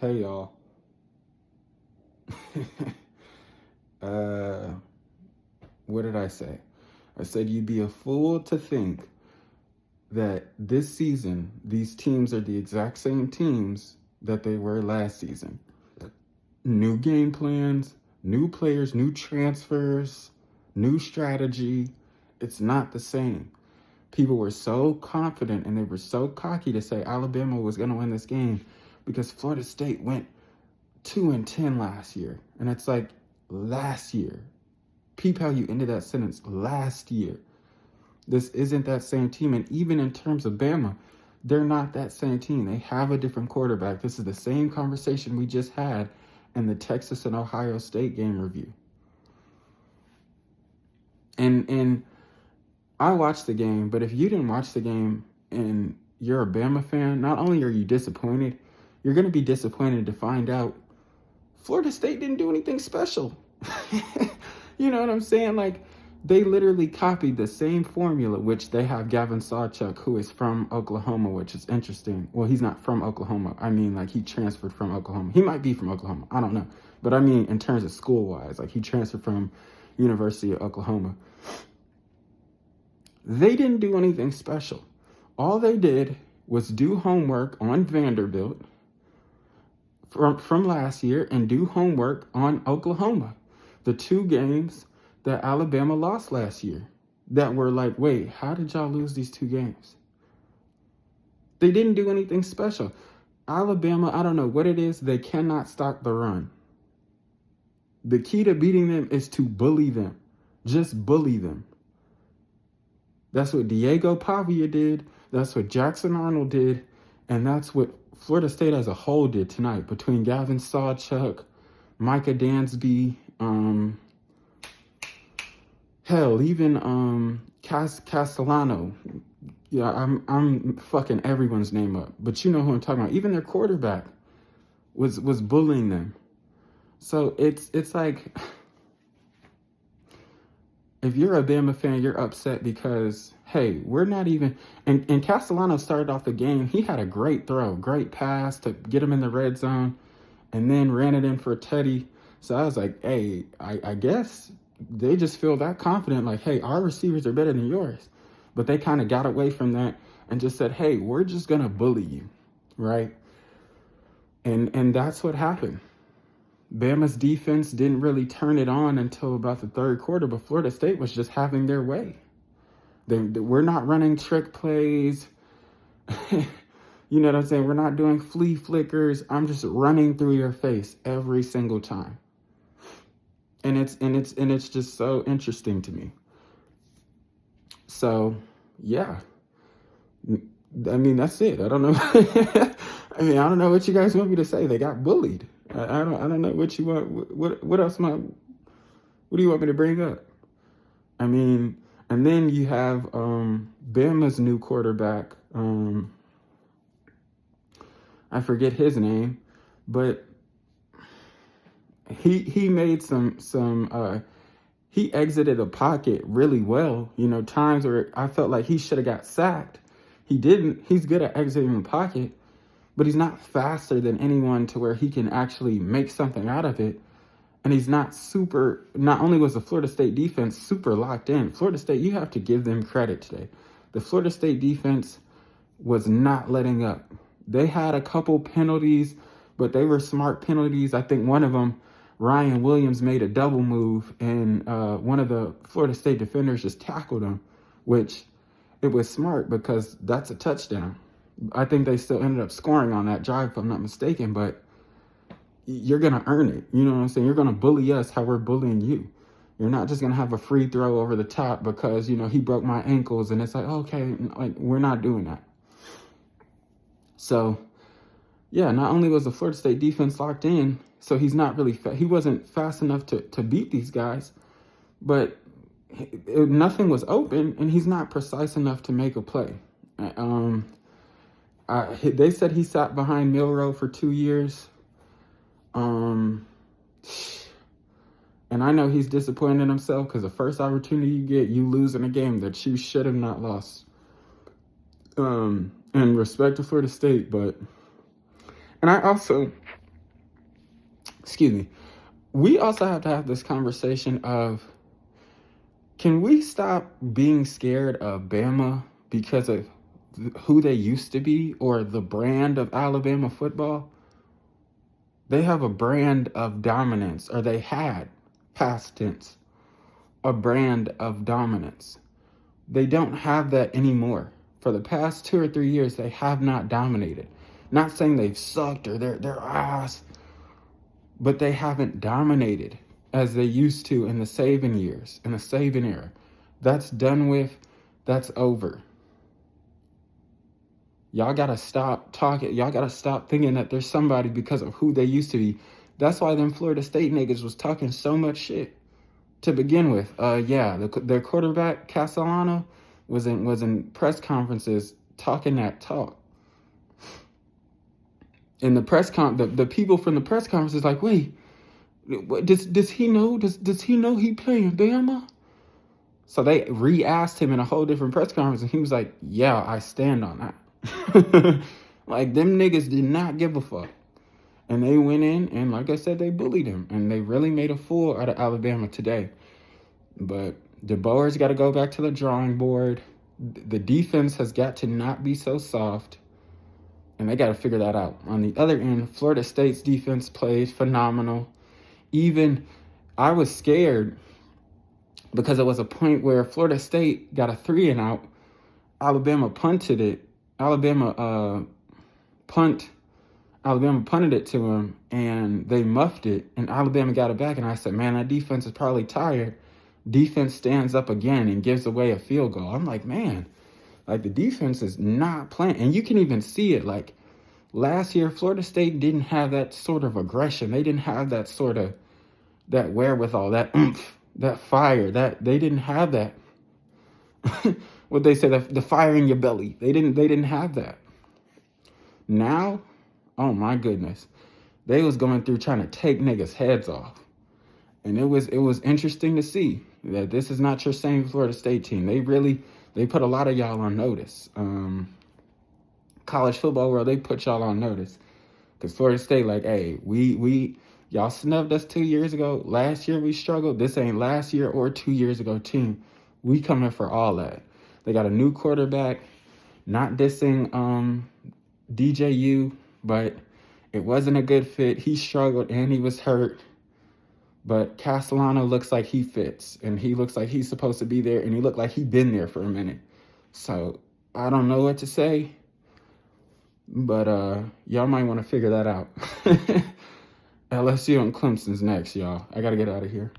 Hey y'all. uh, what did I say? I said you'd be a fool to think that this season these teams are the exact same teams that they were last season. New game plans, new players, new transfers, new strategy. It's not the same. People were so confident and they were so cocky to say Alabama was going to win this game because Florida State went 2-10 last year. And it's like, last year. Peep how you ended that sentence. Last year. This isn't that same team. And even in terms of Bama, they're not that same team. They have a different quarterback. This is the same conversation we just had in the Texas and Ohio State game review. And I watched the game, but if you didn't watch the game and you're a Bama fan, not only are you disappointed, you're going to be disappointed to find out Florida State didn't do anything special. You know what I'm saying? Like, they literally copied the same formula, which they have Gavin Sawchuk, who is from Oklahoma, which is interesting. Well, he's not from Oklahoma. I mean, like, he transferred from Oklahoma. He might be from Oklahoma. I don't know. But I mean, in terms of school-wise, like, he transferred from University of Oklahoma. They didn't do anything special. All they did was do homework on Vanderbilt from last year and do homework on Oklahoma. The two games that Alabama lost last year that were like, wait, how did y'all lose these two games? They didn't do anything special. Alabama, I don't know what it is, they cannot stop the run. The key to beating them is to bully them. Just bully them. That's what Diego Pavia did. That's what Jackson Arnold did. And that's what Florida State as a whole did tonight between Gavin Sawchuk, Micah Dansby, hell, even Castellano. Yeah, I'm fucking everyone's name up, but you know who I'm talking about. Even their quarterback was bullying them. So it's like, if you're a Bama fan, you're upset because, hey, we're not even... And Castellano started off the game. He had a great throw, great pass to get him in the red zone, and then ran it in for Teddy. So I was like, hey, I guess they just feel that confident, like, hey, our receivers are better than yours. But they kind of got away from that and just said, hey, we're just going to bully you, right? And that's what happened. Bama's defense didn't really turn it on until about the third quarter, but Florida State was just having their way. We're not running trick plays. You know what I'm saying? We're not doing flea flickers. I'm just running through your face every single time. And it's just so interesting to me. So, yeah. I mean, that's it. I don't know. I mean, I don't know what you guys want me to say. They got bullied. I don't know what you want. What else what do you want me to bring up? I mean, and then you have Bama's new quarterback. I forget his name, but he made some he exited the pocket really well. You know, times where I felt like he should have got sacked. He didn't. He's good at exiting the pocket, but he's not faster than anyone to where he can actually make something out of it. And he's not only was the Florida State defense super locked in, Florida State, you have to give them credit today. The Florida State defense was not letting up. They had a couple penalties, but they were smart penalties. I think one of them, Ryan Williams made a double move, and one of the Florida State defenders just tackled him, which it was smart because that's a touchdown. I think they still ended up scoring on that drive, if I'm not mistaken, but you're going to earn it. You know what I'm saying? You're going to bully us how we're bullying you. You're not just going to have a free throw over the top because, you know, he broke my ankles, and it's like, okay, like, we're not doing that. So, yeah, not only was the Florida State defense locked in, so he's not really he wasn't fast enough to beat these guys, but nothing was open, and he's not precise enough to make a play. They said he sat behind Milroe for 2 years. And I know he's disappointed in himself because the first opportunity you get, you lose in a game that you should have not lost. And respect to Florida State, and I also, excuse me, we also have to have this conversation of, can we stop being scared of Bama because of who they used to be or the brand of Alabama football? They have a brand of dominance, or they had, past tense, a brand of dominance. They don't have that anymore. For the past 2 or 3 years, they have not dominated. Not saying they've sucked or they're ass, but they haven't dominated as they used to in the Saban years, in the Saban era. That's done with. That's over. Y'all gotta stop talking. Y'all gotta stop thinking that there's somebody because of who they used to be. That's why them Florida State niggas was talking so much shit to begin with. Their quarterback Castellano was in press conferences talking that talk. In the the people from the press conference is like, wait, does he know? Does he know he playing Bama? So they re-asked him in a whole different press conference, and he was like, yeah, I stand on that. Like, them niggas did not give a fuck. And they went in, and like I said, they bullied him. And they really made a fool out of Alabama today. But DeBoer's got to go back to the drawing board. The defense has got to not be so soft. And they got to figure that out. On the other end, Florida State's defense played phenomenal. Even, I was scared because it was a point where Florida State got a 3-and-out. Alabama punted it. Alabama punted it to him, and they muffed it, and Alabama got it back. And I said, man, that defense is probably tired. Defense stands up again and gives away a field goal. I'm like, man, like, the defense is not playing. And you can even see it. Like, last year, Florida State didn't have that sort of aggression. They didn't have that sort of, that wherewithal, that oomph, that fire. That they didn't have that. What they say, the fire in your belly. They didn't have that. Now, oh my goodness, they was going through trying to take niggas' heads off. And it was interesting to see that this is not your same Florida State team. They put a lot of y'all on notice. College football world, they put y'all on notice. Because Florida State, like, hey, y'all snubbed us 2 years ago. Last year we struggled. This ain't last year or 2 years ago team. We coming for all that. They got a new quarterback. Not dissing DJU, but it wasn't a good fit. He struggled and he was hurt. But Castellano looks like he fits, and he looks like he's supposed to be there, and he looked like he'd been there for a minute. So I don't know what to say, but y'all might want to figure that out. LSU and Clemson's next, y'all. I got to get out of here.